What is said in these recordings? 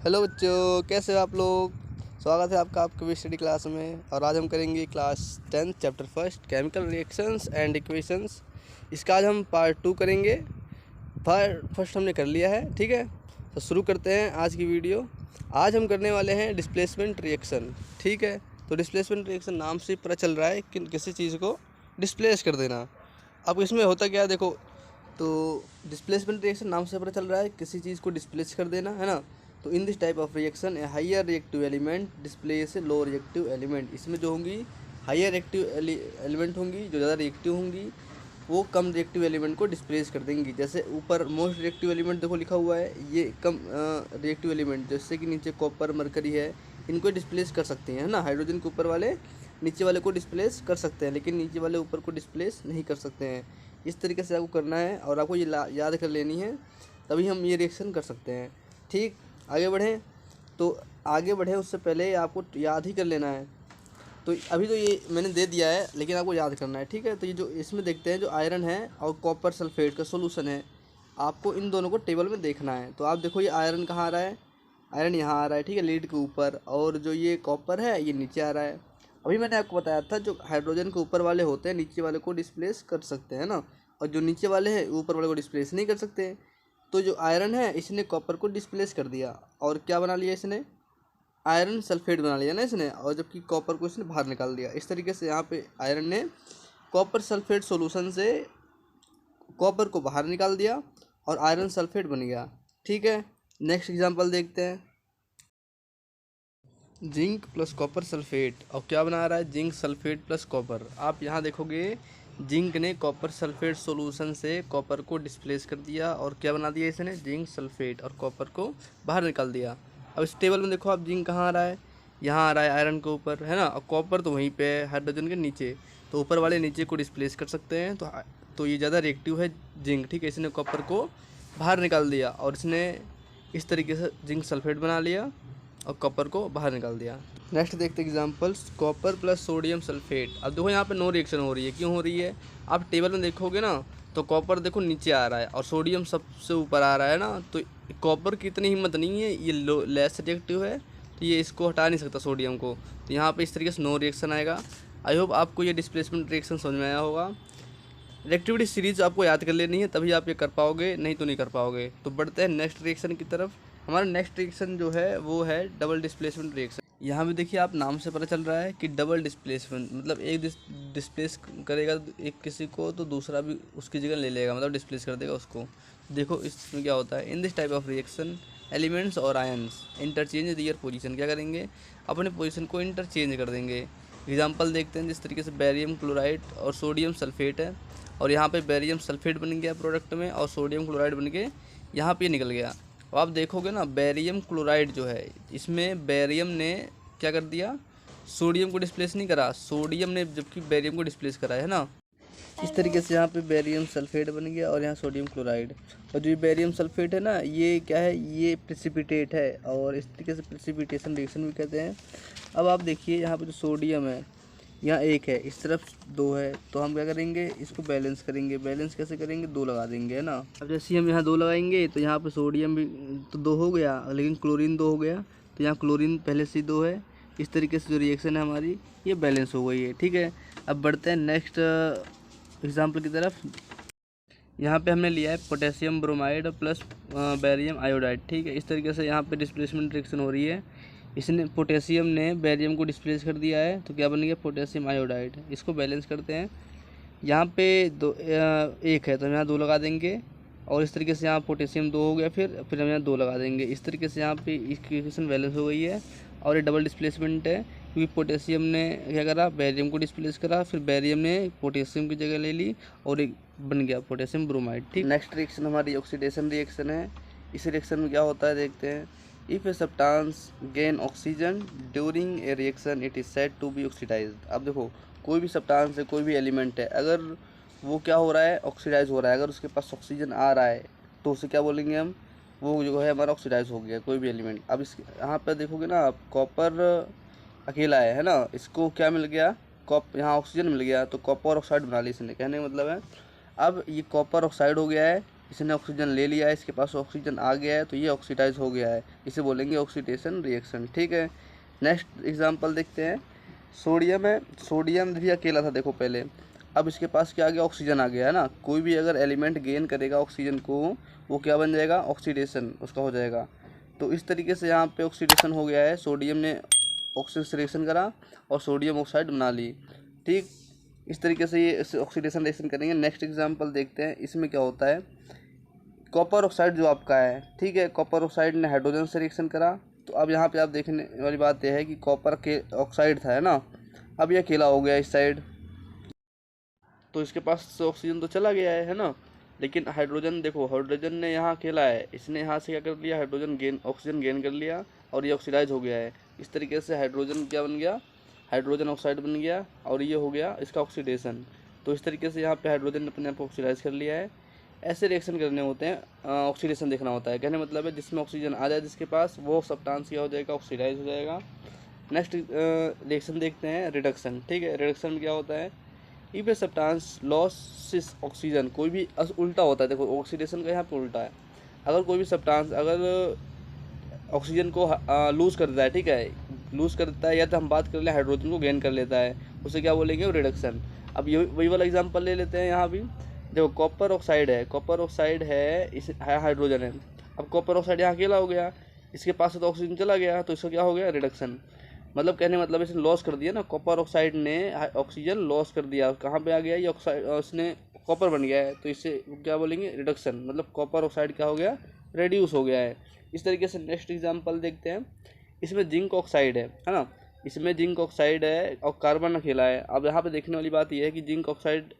Hello बच्चों, कैसे हो आप लोग। स्वागत है आपका आपके स्टडी क्लास में। और आज हम करेंगे class 10 chapter first chemical reactions and equations. इसका आज हम पार्ट 2 करेंगे। फर्स्ट हमने कर लिया है, ठीक है। तो शुरू करते हैं आज की वीडियो। आज हम करने वाले हैं डिस्प्लेसमेंट रिएक्शन, ठीक है। तो डिस्प्लेसमेंट रिएक्शन नाम से पता चल रहा है कि किसी चीज़ को डिस्प्लेस कर देना। अब इसमें होता क्या है, देखो। तो डिस्प्लेसमेंट रिएक्शन नाम से पता चल रहा है किसी चीज़ को डिस्प्लेस कर देना, है ना। तो in this type of reaction a higher reactive element displace a low reactive element. इसमें जो होंगी हायर रिएक्टिव एलिमेंट होंगी, जो ज़्यादा रिएक्टिव होंगी, वो कम रिएक्टिव एलिमेंट को डिस्प्लेस कर देंगी। जैसे ऊपर मोस्ट रिएक्टिव एलिमेंट देखो लिखा हुआ है, ये कम रिएक्टिव एलिमेंट, जैसे कि नीचे कॉपर मरकरी है, इनको डिस्प्लेस कर सकते हैं, है ना। हाइड्रोजन के ऊपर वाले नीचे वाले को डिस्प्लेस कर सकते हैं, लेकिन नीचे वाले ऊपर को डिस्प्लेस नहीं कर सकते हैं। इस तरीके से आपको करना है और आपको ये याद कर लेनी है, तभी हम ये रिएक्शन कर सकते हैं, ठीक। आगे बढ़ें। तो आगे बढ़ें उससे पहले आपको याद ही कर लेना है। तो अभी तो ये मैंने दे दिया है, लेकिन आपको याद करना है, ठीक है। तो ये जो इसमें देखते हैं, जो आयरन है और कॉपर सल्फेट का सॉल्यूशन है, आपको इन दोनों को टेबल में देखना है। तो आप देखो, ये आयरन कहाँ आ रहा है, आयरन यहाँ आ रहा है, ठीक है, लीड के ऊपर। और जो ये कॉपर है ये नीचे आ रहा है। अभी मैंने आपको बताया था, जो हाइड्रोजन के ऊपर वाले होते हैं नीचे वाले को डिस्प्लेस कर सकते हैं ना, और जो नीचे वाले हैं ऊपर वाले को डिस्प्लेस नहीं कर सकते। तो जो आयरन है इसने कॉपर को डिस्प्लेस कर दिया, और क्या बना लिया इसने, आयरन सल्फेट बना लिया ना इसने, और जबकि कॉपर को इसने बाहर निकाल दिया। इस तरीके से यहाँ पे आयरन ने कॉपर सल्फेट सॉल्यूशन से कॉपर को बाहर निकाल दिया और आयरन सल्फेट बन गया, ठीक है। नेक्स्ट एग्जांपल देखते हैं। जिंक प्लस कॉपर सल्फेट, और क्या बना रहा है, जिंक सल्फेट प्लस कॉपर। आप यहाँ देखोगे, जिंक ने कॉपर सल्फेट सॉल्यूशन से कॉपर को डिस्प्लेस कर दिया, और क्या बना दिया इसने, जिंक सल्फेट, और कॉपर को बाहर निकाल दिया। अब इस टेबल में देखो आप, जिंक कहाँ आ रहा है, यहाँ आ रहा है आयरन के ऊपर, है ना, और कॉपर तो वहीं पे है हाइड्रोजन के नीचे। तो ऊपर वाले नीचे को डिस्प्लेस कर सकते हैं। तो ये ज़्यादा रिएक्टिव है जिंक, ठीक है। इसने कॉपर को बाहर निकाल दिया, और इसने इस तरीके से जिंक सल्फेट बना लिया और कॉपर को बाहर निकाल दिया। नेक्स्ट देखते हैं examples, copper plus sodium sulphate. अब देखो यहाँ पे नो रिएक्शन हो रही है, क्यों हो रही है, आप टेबल में देखोगे ना, तो कॉपर देखो नीचे आ रहा है और सोडियम सबसे ऊपर आ रहा है ना। तो कॉपर की इतनी हिम्मत नहीं है, ये लेस रिएक्टिव है, तो ये इसको हटा नहीं सकता सोडियम को। तो यहाँ पर इस तरीके से नो रिएक्शन आएगा। आई होप आपको ये डिस्प्लेसमेंट रिएक्शन समझ में आया होगा। रिएक्टिविटी सीरीज आपको याद कर लेनी है, तभी आप ये कर पाओगे, नहीं तो नहीं कर पाओगे। तो बढ़ते हैं नेक्स्ट रिएक्शन की तरफ। हमारा नेक्स्ट रिएक्शन जो है वो है डबल डिस्प्लेसमेंट रिएक्शन। यहाँ भी देखिए, आप नाम से पता चल रहा है कि डबल डिस्प्लेसमेंट, मतलब एक डिस्प्लेस करेगा एक किसी को, तो दूसरा भी उसकी जगह ले लेगा, मतलब डिस्प्लेस कर देगा उसको। देखो इसमें क्या होता है, इन this type of reaction elements और आयंस इंटरचेंज दियर पोजीशन। क्या करेंगे, अपने पोजीशन को इंटरचेंज कर देंगे। एग्जांपल देखते हैं, जिस तरीके से बेरियम क्लोराइड और सोडियम सल्फेट है, और यहाँ पे बेरियम सल्फेट बन गया प्रोडक्ट में, और सोडियम क्लोराइड बन के यहाँ पे निकल गया। अब आप देखोगे ना, बेरियम क्लोराइड जो है, इसमें बेरियम ने क्या कर दिया, सोडियम को डिस्प्लेस नहीं करा, सोडियम ने जबकि बेरियम को डिस्प्लेस करा है ना। इस तरीके से यहाँ पे बेरियम सल्फेट बन गया और यहाँ सोडियम क्लोराइड। और जो बेरियम सल्फेट है ना, ये क्या है, ये प्रेसिपिटेट है, और इस तरीके से प्रेसिपिटेशन रिएक्शन भी कहते हैं। अब आप देखिए, यहाँ पे जो सोडियम है, यहाँ एक है, इस तरफ दो है, तो हम क्या करेंगे, इसको बैलेंस करेंगे। बैलेंस कैसे करेंगे, दो लगा देंगे, है ना। अब जैसे हम यहाँ दो लगाएंगे, तो यहाँ पे सोडियम भी तो दो हो गया, लेकिन क्लोरीन दो हो गया, तो यहाँ क्लोरीन पहले से दो है। इस तरीके से जो रिएक्शन है हमारी, ये बैलेंस हो गई है, ठीक है। अब बढ़ते हैं नेक्स्ट एग्जाम्पल की तरफ। यहाँ पे हमने लिया है potassium bromide plus barium iodide, ठीक है। इस तरीके से यहाँ पे डिस्प्लेसमेंट रिएक्शन हो रही है। इसने पोटेशियम ने बेरियम को डिस्प्लेस कर दिया है, तो क्या बन गया, पोटेशियम आयोडाइड। इसको बैलेंस करते हैं। यहाँ पे दो एक है, तो हम यहाँ दो लगा देंगे, और इस तरीके से यहाँ पोटेशियम दो हो गया, फिर हम यहाँ दो लगा देंगे। इस तरीके से यहाँ पे इक्वेशन बैलेंस हो गई है, और ये डबल डिस्प्लेसमेंट है, क्योंकि पोटेशियम ने क्या करा, बेरियम को डिस्प्लेस करा, फिर बेरियम ने पोटेशियम की जगह ले ली, और एक बन गया पोटेशियम ब्रोमाइड, ठीक। नेक्स्ट रिएक्शन हमारी ऑक्सीडेशन रिएक्शन है। इस रिएक्शन में क्या होता है, देखते हैं। If a substance gain oxygen during a reaction, it is said to be oxidised. अब देखो, कोई भी सब्सटेंस है, कोई भी एलिमेंट है, अगर वो क्या हो रहा है, ऑक्सीडाइज हो रहा है, अगर उसके पास ऑक्सीजन आ रहा है, तो उसे क्या बोलेंगे हम, वो जो है हमारा ऑक्सीडाइज हो गया, कोई भी एलिमेंट। अब इस यहाँ पर देखोगे ना आप, कॉपर अकेला है ना, इसको क्या मिल गया, यहाँ ऑक्सीजन मिल गया, तो कॉपर ऑक्साइड बना ली इसने, कहने का मतलब है। अब ये कॉपर ऑक्साइड हो गया है, इसने ऑक्सीजन ले लिया है, इसके पास ऑक्सीजन आ गया है, तो ये ऑक्सीडाइज हो गया है, इसे बोलेंगे ऑक्सीडेशन रिएक्शन। ठीक है, नेक्स्ट एग्जांपल देखते हैं। सोडियम है, सोडियम भी अकेला था देखो पहले, अब इसके पास क्या आ गया, ऑक्सीजन आ गया है ना। कोई भी अगर एलिमेंट गेन करेगा ऑक्सीजन को, वो क्या बन जाएगा, ऑक्सीडेशन उसका हो जाएगा। तो इस तरीके से यहाँ पे ऑक्सीडेशन हो गया है, सोडियम ने ऑक्सीजन से रिएक्शन करा और सोडियम ऑक्साइड बना ली। ठीक, इस तरीके से ये ऑक्सीडेशन रिएक्शन करेंगे। नेक्स्ट एग्जांपल देखते हैं, इसमें क्या होता है। कॉपर ऑक्साइड जो आपका है, ठीक है, कॉपर ऑक्साइड ने हाइड्रोजन से रिएक्शन करा। तो अब यहाँ पे आप देखने वाली बात यह है कि कॉपर के ऑक्साइड था, है ना, अब ये अकेला हो गया इस साइड, तो इसके पास ऑक्सीजन तो चला गया है ना। लेकिन हाइड्रोजन देखो, हाइड्रोजन ने यहाँ अकेला है, इसने यहाँ से क्या कर लिया, हाइड्रोजन गेन, ऑक्सीजन गेन कर लिया और ये ऑक्सीडाइज हो गया है। इस तरीके से हाइड्रोजन क्या बन गया, हाइड्रोजन ऑक्साइड बन गया और ये हो गया इसका ऑक्सीडेशन। तो इस तरीके से यहाँ पे हाइड्रोजन ने अपने आप को ऑक्सीडाइज कर लिया है। ऐसे रिएक्शन करने होते हैं, ऑक्सीडेशन देखना होता है। कहने मतलब है जिसमें ऑक्सीजन आ जाए जिसके पास, वो सब्सटेंस क्या हो जाएगा, ऑक्सीडाइज हो जाएगा। नेक्स्ट रिएक्शन देखते हैं, रिडक्शन। ठीक है, रिडक्शन में क्या होता है, if a substance losses oxygen, कोई भी उल्टा होता है, देखो ऑक्सीडेशन का यहाँ पे उल्टा है। अगर कोई भी सब्सटेंस अगर ऑक्सीजन को लूज़ कर देता है, ठीक है, लूज़ कर देता है, या तो हम बात कर लें हाइड्रोजन को गेन कर लेता है, उसे क्या बोलेंगे, वो रिडक्शन। अब ये वही वाला एग्जांपल ले लेते हैं। यहाँ भी देखो कॉपर ऑक्साइड है, कॉपर ऑक्साइड है, इस हाइड्रोजन है। अब कॉपर ऑक्साइड यहाँ अकेला हो गया, इसके पास से तो ऑक्सीजन चला गया, तो इसका क्या हो गया, रिडक्शन। मतलब कहने मतलब इसने लॉस कर दिया ना, कॉपर ऑक्साइड ने ऑक्सीजन लॉस कर दिया, कहाँ पे आ गया ये ऑक्साइड, उसने कॉपर बन गया है, तो इससे क्या बोलेंगे, रिडक्शन। मतलब कॉपर ऑक्साइड क्या हो गया, रेड्यूस हो गया है। इस तरीके से नेक्स्ट एग्जांपल देखते हैं। इसमें जिंक ऑक्साइड है ना, इसमें जिंक ऑक्साइड है और कार्बन अकेला है। अब यहाँ पे देखने वाली बात यह है कि जिंक ऑक्साइड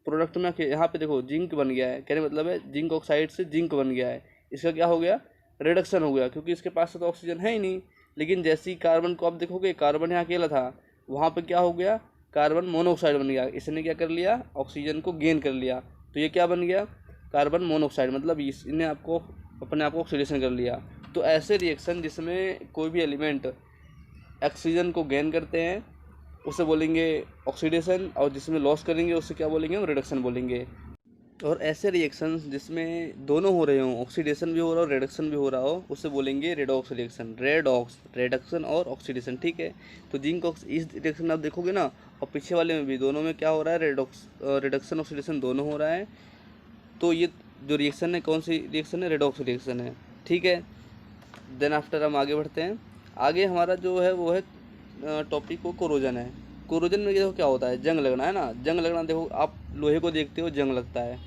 प्रोडक्ट में यहाँ पे देखो जिंक बन गया है, कहने मतलब है जिंक ऑक्साइड से जिंक बन गया है, इसका क्या हो गया, रिडक्शन हो गया, क्योंकि इसके पास तो ऑक्सीजन है ही नहीं। लेकिन जैसे ही कार्बन को आप देखोगे, कार्बन यहाँ अकेला था, वहाँ पे क्या हो गया, कार्बन मोनोऑक्साइड बन गया, इसने क्या कर लिया, ऑक्सीजन को गेन कर लिया, तो ये क्या बन गया, कार्बन मोनोऑक्साइड। मतलब इसने आपको अपने आप को ऑक्सीडेशन कर लिया। तो ऐसे रिएक्शन जिसमें कोई भी एलिमेंट ऑक्सीजन को गेन करते हैं उसे बोलेंगे ऑक्सीडेशन, और जिसमें लॉस करेंगे उसे क्या बोलेंगे, हम रिडक्शन बोलेंगे। और ऐसे रिएक्शंस जिसमें दोनों हो रहे हों, ऑक्सीडेशन भी हो रहा हो, रिडक्शन भी हो रहा हो, उसे बोलेंगे रेडॉक्स रिएक्शन। रेडॉक्स, रिडक्शन और ऑक्सीडेशन। ठीक है, तो जिंक इस रिएक्शन आप देखोगे ना, और पीछे वाले में भी, दोनों में क्या हो रहा है, रेडॉक्स, रिडक्शन ऑक्सीडेशन दोनों हो रहा है। तो ये जो रिएक्शन है, कौन सी रिएक्शन है, रेडॉक्स रिएक्शन है। ठीक है, देन आफ्टर हम आगे बढ़ते हैं। आगे हमारा जो है वो है टॉपिक को कोरोजन है। कोरोजन में देखो क्या होता है, जंग लगना, है ना। जंग लगना, देखो आप लोहे को देखते हो, जंग लगता है,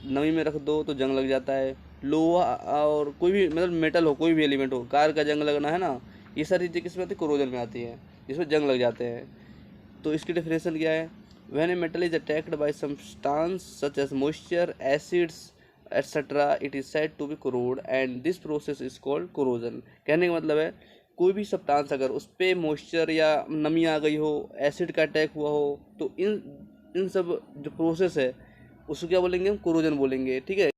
नमी में रख दो तो जंग लग जाता है। लोहा और कोई भी मतलब मेटल हो, कोई भी एलिमेंट हो, कार का जंग लगना, है ना, ये सारी चीज़ें किस में आती है, कोरोजन में आती है, जिसमें जंग लग जाते हैं। तो इसकी डेफिनेशन क्या है, when a metal is attacked by substance such as moisture, acids etcetera, it is said to be corroded and this process is called corrosion. कहने का मतलब है कोई भी सब्सटेंस अगर उस पर मॉइस्चर या नमी आ गई हो, एसिड का अटैक हुआ हो, तो इन सब जो प्रोसेस है उसको क्या बोलेंगे, हम कोरोजन बोलेंगे। ठीक है,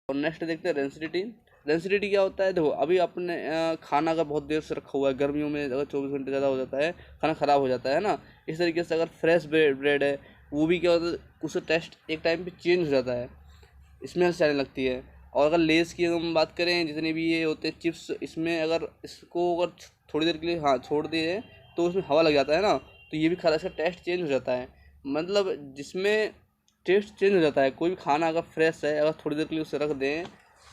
और नेक्स्ट देखते हैं रेंसिडिटी। रेंसिडिटी क्या होता है, देखो अभी आपने खाना का बहुत देर से रखा हुआ है, गर्मियों में अगर 24 घंटे ज़्यादा हो जाता है, खाना ख़राब हो जाता है ना। इस तरीके से अगर फ्रेश ब्रेड है, वो भी क्या होता है, उसका टेस्ट एक टाइम पे चेंज हो जाता है, स्मेल से आने लगती है। और अगर लेस की हम बात करें, जितने भी ये होते हैं चिप्स, इसमें अगर इसको अगर थोड़ी देर के लिए हाँ छोड़ दिए तो उसमें हवा लग जाता है ना, तो ये भी खाना, इसका टेस्ट चेंज हो जाता है। मतलब जिसमें टेस्ट चेंज हो जाता है, कोई भी खाना अगर फ्रेश है, अगर थोड़ी देर के लिए उसे रख दें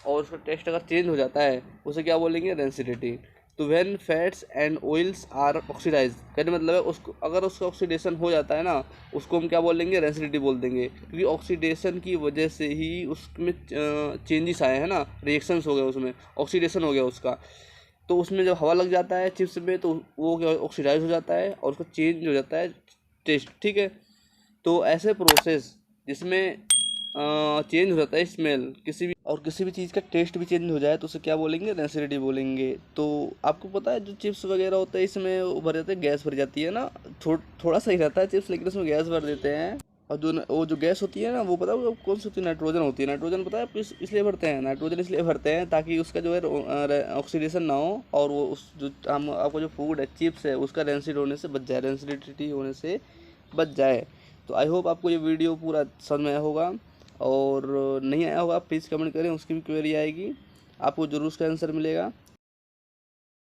और उसका टेस्ट अगर चेंज हो जाता है, उसे क्या बोलेंगे, रेंसिडिटी। तो when fats and oils are oxidise, कहने मतलब है उसको अगर उसका ऑक्सीडेशन हो जाता है ना, उसको हम क्या बोलेंगे, रेंसिडिटी बोल देंगे, क्योंकि ऑक्सीडेशन की वजह से ही उसमें चेंजेस आए हैं ना, रिएक्शंस हो गए, उसमें ऑक्सीडेशन हो गया उसका। तो उसमें जब हवा लग जाता है चिप्स में, तो वो क्या ऑक्सीडाइज हो जाता है और उसका चेंज हो जाता है टेस्ट। ठीक है, तो ऐसे प्रोसेस जिसमें चेंज हो जाता है स्मेल, किसी भी चीज़ का टेस्ट भी चेंज हो जाए, तो उसे क्या बोलेंगे, रेंसिडिटी बोलेंगे। तो आपको पता है जो चिप्स वगैरह होता है, इसमें वो भर जाते हैं, गैस भर जाती है ना, थोड़ा सा ही रहता है चिप्स, लेकिन उसमें गैस भर देते हैं। और वो जो गैस होती है ना, वो पता है वो कौन सी होती है, नाइट्रोजन होती है। नाइट्रोजन पता है आपको इसलिए भरते हैं, नाइट्रोजन इसलिए भरते हैं ताकि उसका जो है ऑक्सीडेशन ना हो, और वो उस जो हम आपको जो फूड है, चिप्स है, उसका रेंसिड होने से बच जाए, रेंसिडिटी होने से बच जाए। तो आई होप आपको ये वीडियो पूरा समझ में आया होगा। और नहीं आया होगा प्लीज़ कमेंट करें, उसकी भी क्वेरी आएगी, आपको ज़रूर उसका आंसर मिलेगा।